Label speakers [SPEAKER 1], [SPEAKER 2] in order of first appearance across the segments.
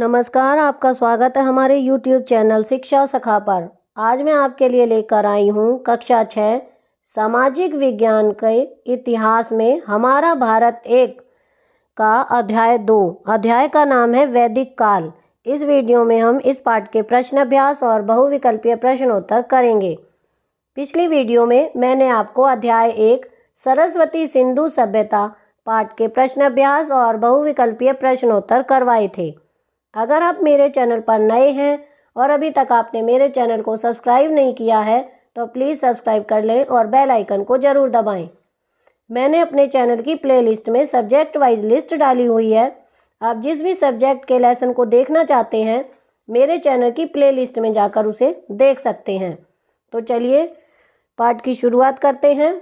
[SPEAKER 1] नमस्कार, आपका स्वागत है हमारे YouTube चैनल शिक्षा सखा पर। आज मैं आपके लिए लेकर आई हूँ कक्षा 6 सामाजिक विज्ञान के इतिहास में हमारा भारत एक का अध्याय 2। अध्याय का नाम है वैदिक काल। इस वीडियो में हम इस पाठ के प्रश्न अभ्यास और बहुविकल्पीय प्रश्नोत्तर करेंगे। पिछली वीडियो में मैंने आपको अध्याय 1 सरस्वती सिंधु सभ्यता पाठ के प्रश्न अभ्यास और बहुविकल्पीय प्रश्नोत्तर करवाए थे। अगर आप मेरे चैनल पर नए हैं और अभी तक आपने मेरे चैनल को सब्सक्राइब नहीं किया है तो प्लीज़ सब्सक्राइब कर लें और बेल आइकन को ज़रूर दबाएं। मैंने अपने चैनल की प्लेलिस्ट में सब्जेक्ट वाइज लिस्ट डाली हुई है। आप जिस भी सब्जेक्ट के लेसन को देखना चाहते हैं मेरे चैनल की प्लेलिस्ट में जाकर उसे देख सकते हैं। तो चलिए पाठ की शुरुआत करते हैं।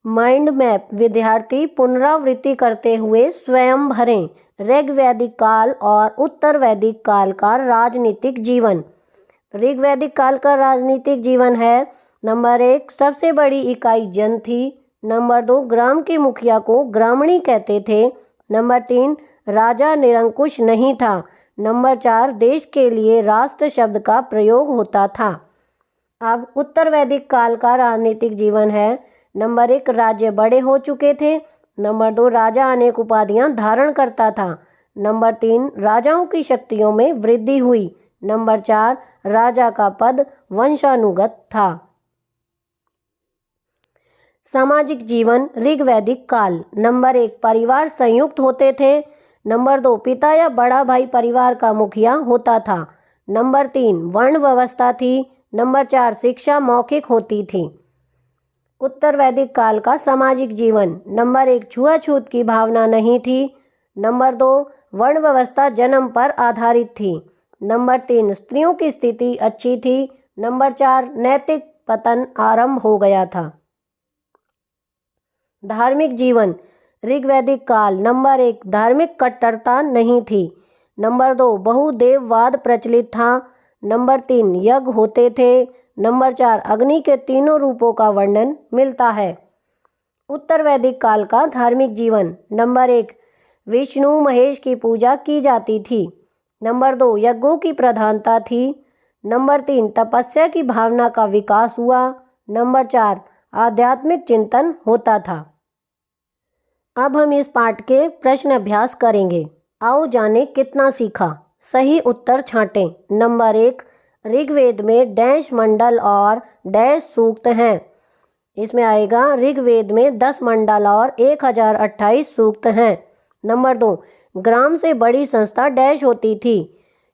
[SPEAKER 1] माइंड मैप विद्यार्थी पुनरावृत्ति करते हुए स्वयं भरें। ऋग्वैदिक काल और उत्तर वैदिक काल का राजनीतिक जीवन। ऋग्वैदिक काल का राजनीतिक जीवन है नंबर 1 सबसे बड़ी इकाई जन थी। नंबर 2 ग्राम के मुखिया को ग्रामणी कहते थे। नंबर 3 राजा निरंकुश नहीं था। नंबर 4 देश के लिए राष्ट्र शब्द का प्रयोग होता था। अब उत्तर वैदिक काल का राजनीतिक जीवन है नंबर 1 राज्य बड़े हो चुके थे। नंबर 2 राजा अनेक उपाधियां धारण करता था। नंबर 3 राजाओं की शक्तियों में वृद्धि हुई। नंबर 4 राजा का पद वंशानुगत था। सामाजिक जीवन ऋग्वैदिक काल। नंबर 1 परिवार संयुक्त होते थे। नंबर 2 पिता या बड़ा भाई परिवार का मुखिया होता था। नंबर 3 वर्ण व्यवस्था थी। नंबर 4 शिक्षा मौखिक होती थी। उत्तर वैदिक काल का सामाजिक जीवन नंबर 1 छुआछूत की भावना नहीं थी। नंबर 2 वर्ण व्यवस्था जन्म पर आधारित थी। नंबर 3 स्त्रियों की स्थिति अच्छी थी। नंबर 4 नैतिक पतन आरंभ हो गया था। धार्मिक जीवन ऋग्वैदिक काल नंबर 1 धार्मिक कट्टरता नहीं थी। नंबर 2 बहुदेववाद प्रचलित था। नंबर 3 यज्ञ होते थे। नंबर 4 अग्नि के तीनों रूपों का वर्णन मिलता है। उत्तर वैदिक काल का धार्मिक जीवन नंबर 1 विष्णु महेश की पूजा की जाती थी। नंबर 2 यज्ञों की प्रधानता थी। नंबर 3 तपस्या की भावना का विकास हुआ। नंबर 4 आध्यात्मिक चिंतन होता था। अब हम इस पाठ के प्रश्न अभ्यास करेंगे। आओ जाने कितना सीखा। सही उत्तर छांटें। नंबर 1 ऋग्वेद में डैश मंडल और डैश सूक्त हैं। इसमें आएगा ऋग्वेद में 10 मंडल और 1028 सूक्त हैं। नंबर 2 ग्राम से बड़ी संस्था डैश होती थी।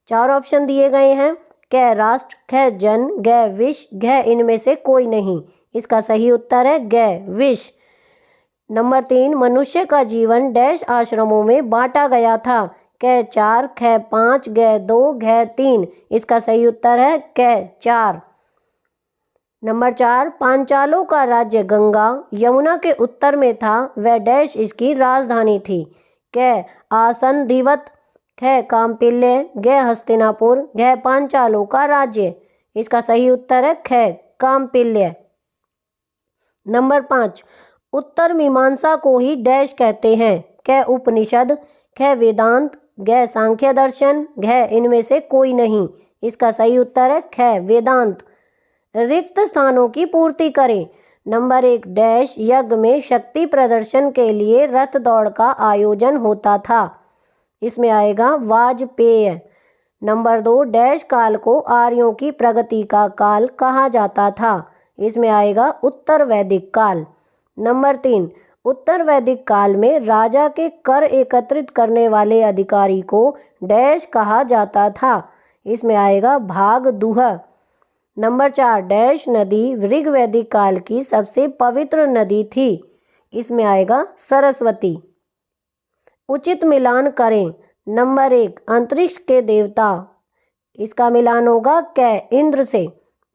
[SPEAKER 1] 4 ऑप्शन दिए गए हैं कै राष्ट्र, कै जन, गै विश, गै इनमें से कोई नहीं। इसका सही उत्तर है गै विश। नंबर 3 मनुष्य का जीवन डैश आश्रमों में बांटा गया था। कै 4, कै 5, गै 2, गै 3। इसका सही उत्तर है कै 4। नंबर 4 पांचालों का राज्य गंगा यमुना के उत्तर में था। वह डैश इसकी राजधानी थी। कै आसंधिवत, कै काम्पिल्य, गै हस्तिनापुर, गै पांचालों का राज्य। इसका सही उत्तर है कै काम्पिल्य। नंबर 5 उत्तर मीमांसा को ही डैश कहते हैं। कै उपनिषद, कै वेदांत, गै सांख्य दर्शन, गै इनमें से कोई नहीं। इसका सही उत्तर है कै वेदांत। रिक्त स्थानों की पूर्ति करें। नंबर 1 डैश यज्ञ में शक्ति प्रदर्शन के लिए रथ दौड़ का आयोजन होता था। इसमें आएगा वाजपेय। नंबर 2 डैश काल को आर्यों की प्रगति का काल कहा जाता था। इसमें आएगा उत्तर वैदिक काल। नंबर 3 उत्तर वैदिक काल में राजा के कर एकत्रित करने वाले अधिकारी को डैश कहा जाता था। इसमें आएगा भागदूह। नंबर 4 डैश नदी ऋग्वैदिक काल की सबसे पवित्र नदी थी। इसमें आएगा सरस्वती। उचित मिलान करें। नंबर 1 अंतरिक्ष के देवता, इसका मिलान होगा कै इंद्र से।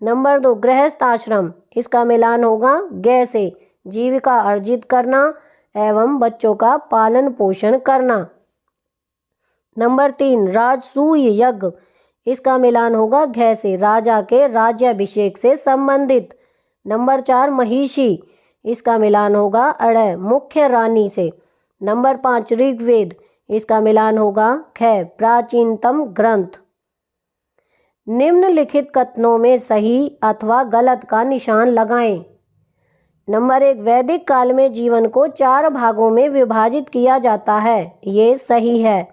[SPEAKER 1] नंबर 2 गृहस्थ आश्रम, इसका मिलान होगा ग से, जीविका अर्जित करना एवं बच्चों का पालन पोषण करना। नंबर 3 राजसूय यज्ञ, इसका मिलान होगा घ से, राजा के राज्याभिषेक से संबंधित। नंबर 4 महिषी, इसका मिलान होगा अड़, मुख्य रानी से। नंबर 5 ऋग्वेद, इसका मिलान होगा ख, प्राचीनतम ग्रंथ। निम्नलिखित कथनों में सही अथवा गलत का निशान लगाएं। नंबर 1 वैदिक काल में जीवन को 4 भागों में विभाजित किया जाता है, ये सही है।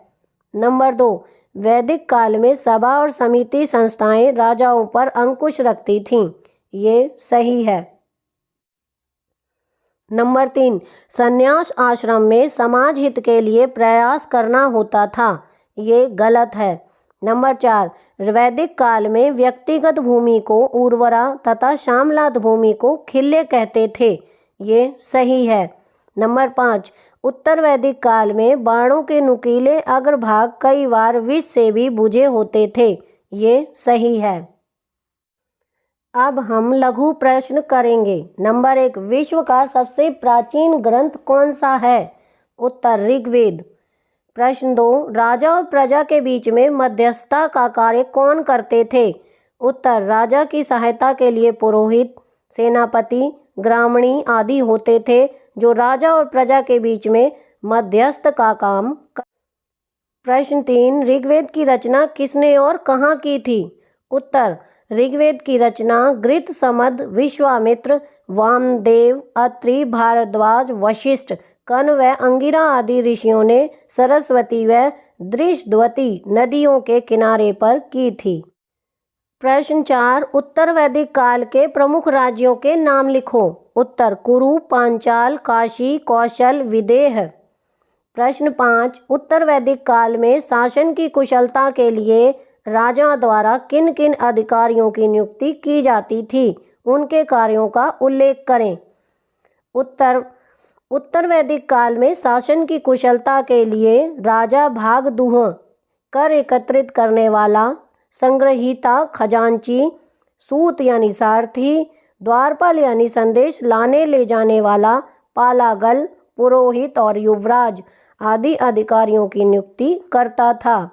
[SPEAKER 1] नंबर 2 वैदिक काल में सभा और समिति संस्थाएं राजाओं पर अंकुश रखती थीं, ये सही है। नंबर 3 संन्यास आश्रम में समाज हित के लिए प्रयास करना होता था, ये गलत है। नंबर 4 वैदिक काल में व्यक्तिगत भूमि को उर्वरा तथा श्यामलाद भूमि को खिल्ले कहते थे, ये सही है। नंबर 5 उत्तर वैदिक काल में बाणों के नुकीले अग्रभाग कई बार विष से भी बुझे होते थे, ये सही है। अब हम लघु प्रश्न करेंगे। नंबर 1 विश्व का सबसे प्राचीन ग्रंथ कौन सा है? उत्तर ऋग्वेद। प्रश्न 2 राजा और प्रजा के बीच में मध्यस्थता का कार्य कौन करते थे? उत्तर राजा की सहायता के लिए पुरोहित, सेनापति, ग्रामणी आदि होते थे जो राजा और प्रजा के बीच में मध्यस्थ का काम। प्रश्न 3 ऋग्वेद की रचना किसने और कहाँ की थी? उत्तर ऋग्वेद की रचना गृत समद, विश्वामित्र, वामदेव, अत्रि, भारद्वाज, वशिष्ठ, कर्ण व अंगिरा आदि ऋषियों ने सरस्वती व दृशद्वती नदियों के किनारे पर की थी। प्रश्न 4 उत्तर वैदिक काल के प्रमुख राज्यों के नाम लिखो। उत्तर कुरु, पांचाल, काशी, कौशल, विदेह। प्रश्न 5 उत्तर वैदिक काल में शासन की कुशलता के लिए राजा द्वारा किन किन अधिकारियों की नियुक्ति की जाती थी, उनके कार्यों का उल्लेख करें। उत्तर वैदिक काल में शासन की कुशलता के लिए राजा भागदूह, कर एकत्रित करने वाला, संग्रहीता खजांची, सूत यानी सारथी, द्वारपाल यानी संदेश लाने ले जाने वाला, पालागल, पुरोहित और युवराज आदि अधिकारियों की नियुक्ति करता था।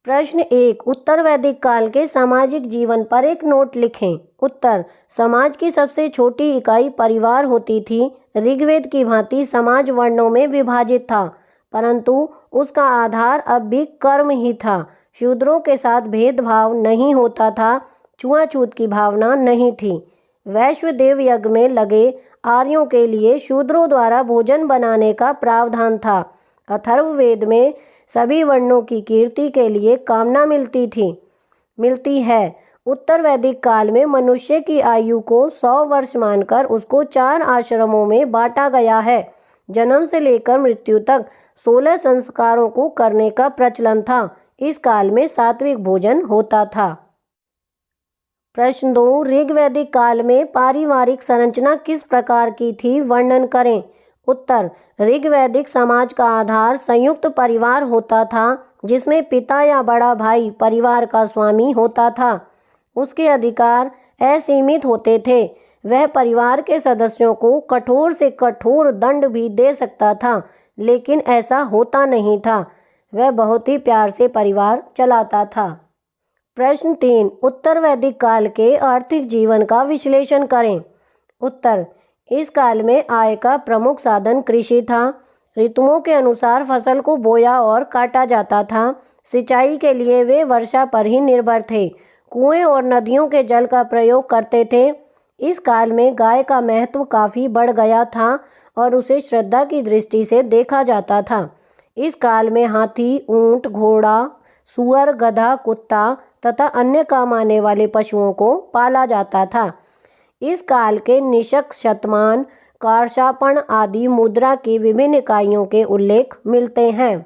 [SPEAKER 1] प्रश्न 1 उत्तर वैदिक काल के सामाजिक जीवन पर एक नोट लिखें। उत्तर समाज की सबसे छोटी इकाई परिवार होती थी। ऋग्वेद की भांति समाज वर्णों में विभाजित था, परंतु उसका आधार अब भी कर्म ही था। शूद्रों के साथ भेदभाव नहीं होता था, छुआछूत की भावना नहीं थी। वैश्वदेव यज्ञ में लगे आर्यों के लिए शूद्रों द्वारा भोजन बनाने का प्रावधान था। अथर्ववेद में सभी वर्णों की कीर्ति के लिए कामना मिलती है। उत्तर वैदिक काल में मनुष्य की आयु को 100 वर्ष मानकर उसको 4 आश्रमों में बांटा गया है। जन्म से लेकर मृत्यु तक 16 संस्कारों को करने का प्रचलन था। इस काल में सात्विक भोजन होता था। प्रश्न 2 ऋग्वैदिक काल में पारिवारिक संरचना किस प्रकार की थी, वर्णन करें। उत्तर ऋग्वैदिक समाज का आधार संयुक्त परिवार होता था, जिसमें पिता या बड़ा भाई परिवार का स्वामी होता था। उसके अधिकार असीमित होते थे। वह परिवार के सदस्यों को कठोर से कठोर दंड भी दे सकता था, लेकिन ऐसा होता नहीं था। वह बहुत ही प्यार से परिवार चलाता था। प्रश्न 3 उत्तर वैदिक काल के आर्थिक जीवन का विश्लेषण करें। उत्तर इस काल में आय का प्रमुख साधन कृषि था। ऋतुओं के अनुसार फसल को बोया और काटा जाता था। सिंचाई के लिए वे वर्षा पर ही निर्भर थे। कुएं और नदियों के जल का प्रयोग करते थे। इस काल में गाय का महत्व काफ़ी बढ़ गया था और उसे श्रद्धा की दृष्टि से देखा जाता था। इस काल में हाथी, ऊंट, घोड़ा, सुअर, गधा, कुत्ता तथा अन्य काम आने वाले पशुओं को पाला जाता था। इस काल के निषक, शतमान, कारशापण आदि मुद्रा की विभिन्न इकाइयों के उल्लेख मिलते हैं।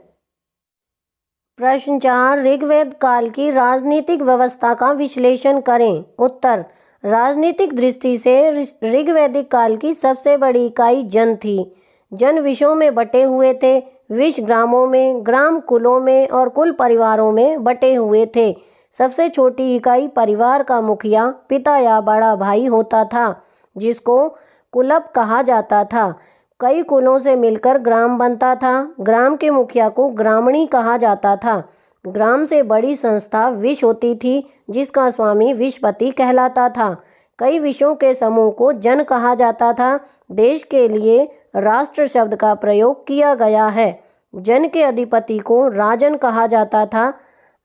[SPEAKER 1] प्रश्न 4 ऋग्वेद काल की राजनीतिक व्यवस्था का विश्लेषण करें। उत्तर राजनीतिक दृष्टि से ऋग्वैदिक काल की सबसे बड़ी इकाई जन थी। जन विषयों में बटे हुए थे। विष ग्रामों में, ग्राम कुलों में और कुल परिवारों में बटे हुए थे। सबसे छोटी इकाई परिवार का मुखिया पिता या बड़ा भाई होता था, जिसको कुलप कहा जाता था। कई कुलों से मिलकर ग्राम बनता था। ग्राम के मुखिया को ग्रामणी कहा जाता था। ग्राम से बड़ी संस्था विश होती थी, जिसका स्वामी विशपति कहलाता था। कई विषयों के समूह को जन कहा जाता था। देश के लिए राष्ट्र शब्द का प्रयोग किया गया है। जन के अधिपति को राजन कहा जाता था।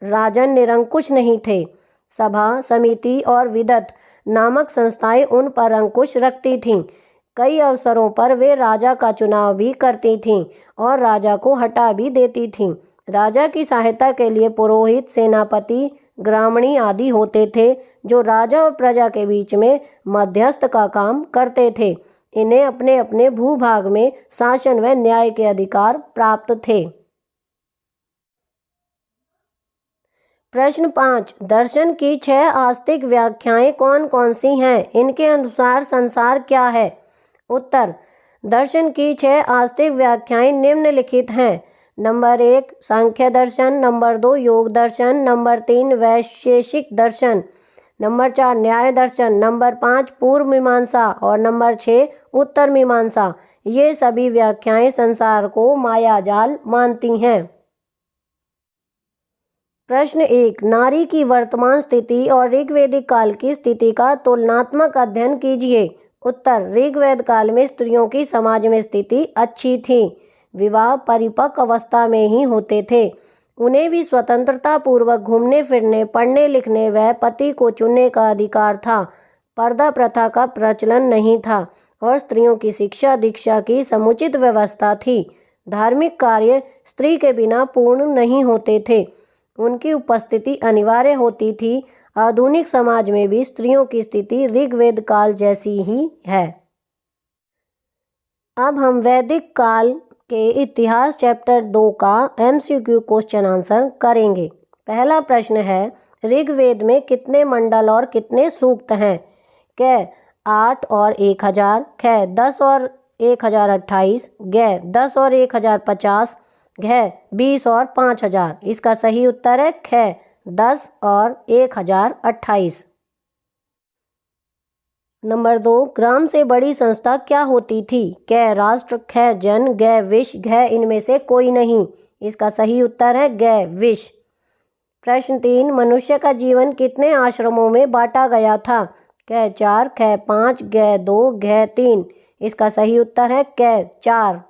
[SPEAKER 1] राजन निरंकुश नहीं थे। सभा, समिति और विदत नामक संस्थाएं उन पर अंकुश रखती थीं। कई अवसरों पर वे राजा का चुनाव भी करती थीं और राजा को हटा भी देती थीं। राजा की सहायता के लिए पुरोहित, सेनापति, ग्रामणी आदि होते थे, जो राजा और प्रजा के बीच में मध्यस्थ का काम करते थे। इन्हें अपने अपने भूभाग में शासन व न्याय के अधिकार प्राप्त थे। प्रश्न 5, दर्शन की 6 आस्तिक व्याख्याएं कौन कौन सी हैं? इनके अनुसार संसार क्या है? उत्तर, दर्शन की 6 आस्तिक व्याख्याएं निम्नलिखित हैं। नंबर 1 सांख्य दर्शन, नंबर 2 योग दर्शन, नंबर 3 वैशेषिक दर्शन, नंबर 4 न्याय दर्शन, नंबर 5 पूर्व मीमांसा और नंबर 6 उत्तर मीमांसा। ये सभी व्याख्याएं संसार को मायाजाल मानती हैं। प्रश्न 1, नारी की वर्तमान स्थिति और ऋग्वैदिक काल की स्थिति का तुलनात्मक अध्ययन कीजिए। उत्तर, ऋग्वेद काल में स्त्रियों की समाज में स्थिति अच्छी थी। विवाह परिपक्व अवस्था में ही होते थे। उन्हें भी स्वतंत्रता पूर्वक घूमने फिरने, पढ़ने लिखने व पति को चुनने का अधिकार था। पर्दा प्रथा का प्रचलन नहीं था और स्त्रियों की शिक्षा दीक्षा की समुचित व्यवस्था थी। धार्मिक कार्य स्त्री के बिना पूर्ण नहीं होते थे। उनकी उपस्थिति अनिवार्य होती थी। आधुनिक समाज में भी स्त्रियों की स्थिति ऋग्वेद काल जैसी ही है। अब हम वैदिक काल के इतिहास चैप्टर 2 का MCQ क्वेश्चन आंसर करेंगे। पहला प्रश्न है, ऋग्वेद में कितने मंडल और कितने सूक्त हैं? क 8 और 1000, ख 10 और 1028, ग 10 और 1050, घ 20 और 5000। इसका सही उत्तर है ख 10 और 1028। नंबर 2, ग्राम से बड़ी संस्था क्या होती थी? क राष्ट्र, ख जन, ग विश, घ इनमें से कोई नहीं। इसका सही उत्तर है ग विश। प्रश्न 3, मनुष्य का जीवन कितने आश्रमों में बांटा गया था? क 4, ख 5, ग 2, घ 3। इसका सही उत्तर है क 4।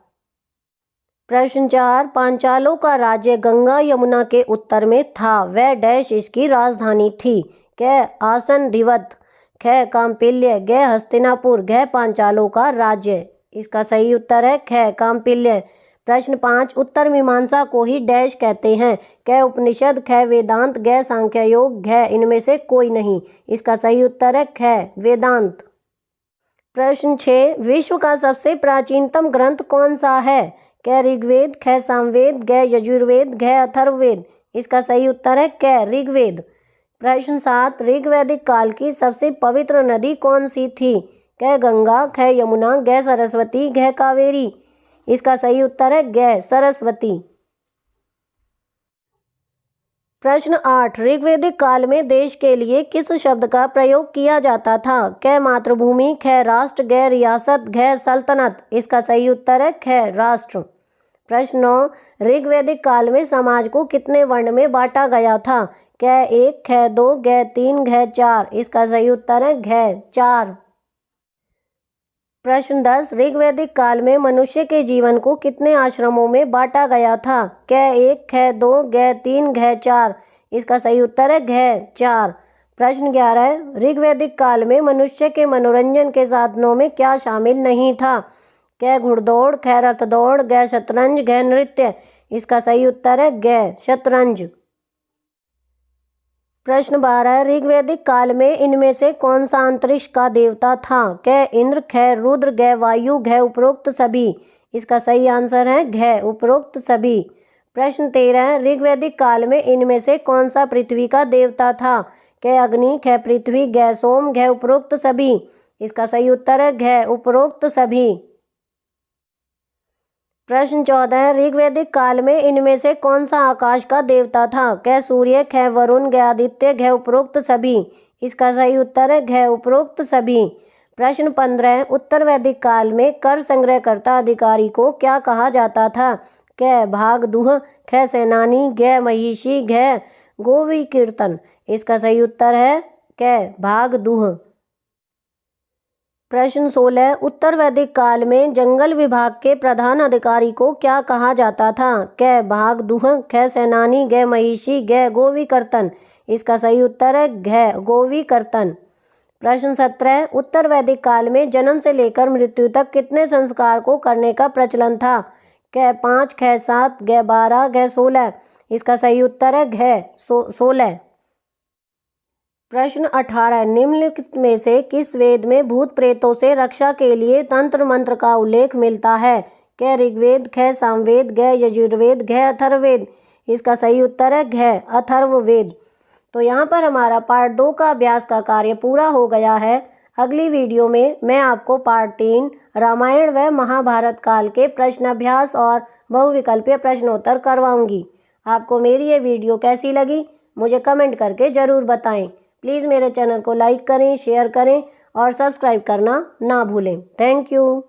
[SPEAKER 1] प्रश्न 4, पांचालों का राज्य गंगा यमुना के उत्तर में था। वह डैश इसकी राजधानी थी? क आसनधिवत, ख काम्पिल्य, ग हस्तिनापुर, घ पांचालों का राज्य। इसका सही उत्तर है ख काम्पिल्य। प्रश्न 5, उत्तर मीमांसा को ही डैश कहते हैं? क उपनिषद, ख वेदांत, ग सांख्य योग, घ इनमें से कोई नहीं। इसका सही उत्तर है ख वेदांत। प्रश्न 6, विश्व का सबसे प्राचीनतम ग्रंथ कौन सा है? क ऋग्वेद, ख सामवेद, ग यजुर्वेद, घ अथर्ववेद। इसका सही उत्तर है क ऋग्वेद। प्रश्न 7, ऋग्वैदिक काल की सबसे पवित्र नदी कौन सी थी? क गंगा, ख यमुना, ग सरस्वती, घ कावेरी। इसका सही उत्तर है ग सरस्वती। प्रश्न 8, ऋग्वैदिक काल में देश के लिए किस शब्द का प्रयोग किया जाता था? क मातृभूमि, ख राष्ट्र, ग रियासत, घ सल्तनत। इसका सही उत्तर है ख राष्ट्र। प्रश्न 9, ऋग्वैदिक काल में समाज को कितने वर्ण में बांटा गया था? क 1, ख 2, घ 3, घ 4। इसका सही उत्तर है घ 4। प्रश्न 10, ऋग्वैदिक काल में मनुष्य के जीवन को कितने आश्रमों में बांटा गया था? क 1, ख 2, घ 3, घ 4। इसका सही उत्तर है घ 4। प्रश्न 11, ऋग्वैदिक काल में मनुष्य के मनोरंजन के साधनों में क्या शामिल नहीं था? क घुड़दौड़, ख रथ दौड़, घ शतरंज, घ नृत्य। इसका सही उत्तर है घ शतरंज। प्रश्न 12, ऋग्वैदिक काल में इनमें से कौन सा अंतरिक्ष का देवता था? क इंद्र, ख रुद्र, घ वायु, घ उपरोक्त सभी। इसका सही आंसर है घ उपरोक्त सभी। प्रश्न 13, ऋग्वैदिक काल में इनमें से कौन सा पृथ्वी का देवता था? क अग्नि, ख पृथ्वी, घ सोम, घ उपरोक्त सभी। इसका सही उत्तर है घ उपरोक्त सभी। प्रश्न 14 ऋग्वैदिक काल में इनमें से कौन सा आकाश का देवता था? क सूर्य, ख वरुण, ग आदित्य, घ उपरोक्त सभी। इसका सही उत्तर है घ उपरोक्त सभी। प्रश्न 15 उत्तर वैदिक काल में कर संग्रहकर्ता अधिकारी को क्या कहा जाता था? क भागदूह, ख सेनानी, ग महिषी, घ गोवी कीर्तन। इसका सही उत्तर है क भागदूह। प्रश्न 16 उत्तर वैदिक काल में जंगल विभाग के प्रधान अधिकारी को क्या कहा जाता था? क भागदूह, ख सेनानी, ग महिषी, ग गोवी कर्तन। इसका सही उत्तर है घ गोवी कर्तन। प्रश्न 17 उत्तर वैदिक काल में जन्म से लेकर मृत्यु तक कितने संस्कार को करने का प्रचलन था? क 5, ख 7, ग 12, घ 16। इसका सही उत्तर है घ 16। प्रश्न 18 निम्नलिखित में से किस वेद में भूत प्रेतों से रक्षा के लिए तंत्र मंत्र का उल्लेख मिलता है? क ऋग्वेद, ख सामवेद, ग यजुर्वेद, घ अथर्ववेद। इसका सही उत्तर है घ अथर्ववेद। तो यहाँ पर हमारा पार्ट 2 का अभ्यास का कार्य पूरा हो गया है। अगली वीडियो में मैं आपको पार्ट 3 रामायण व महाभारत काल के प्रश्नाभ्यास और बहुविकल्पीय प्रश्नोत्तर करवाऊंगी। आपको मेरी ये वीडियो कैसी लगी मुझे कमेंट करके ज़रूर बताएं। प्लीज़ मेरे चैनल को लाइक करें, शेयर करें और सब्सक्राइब करना ना भूलें। Thank you.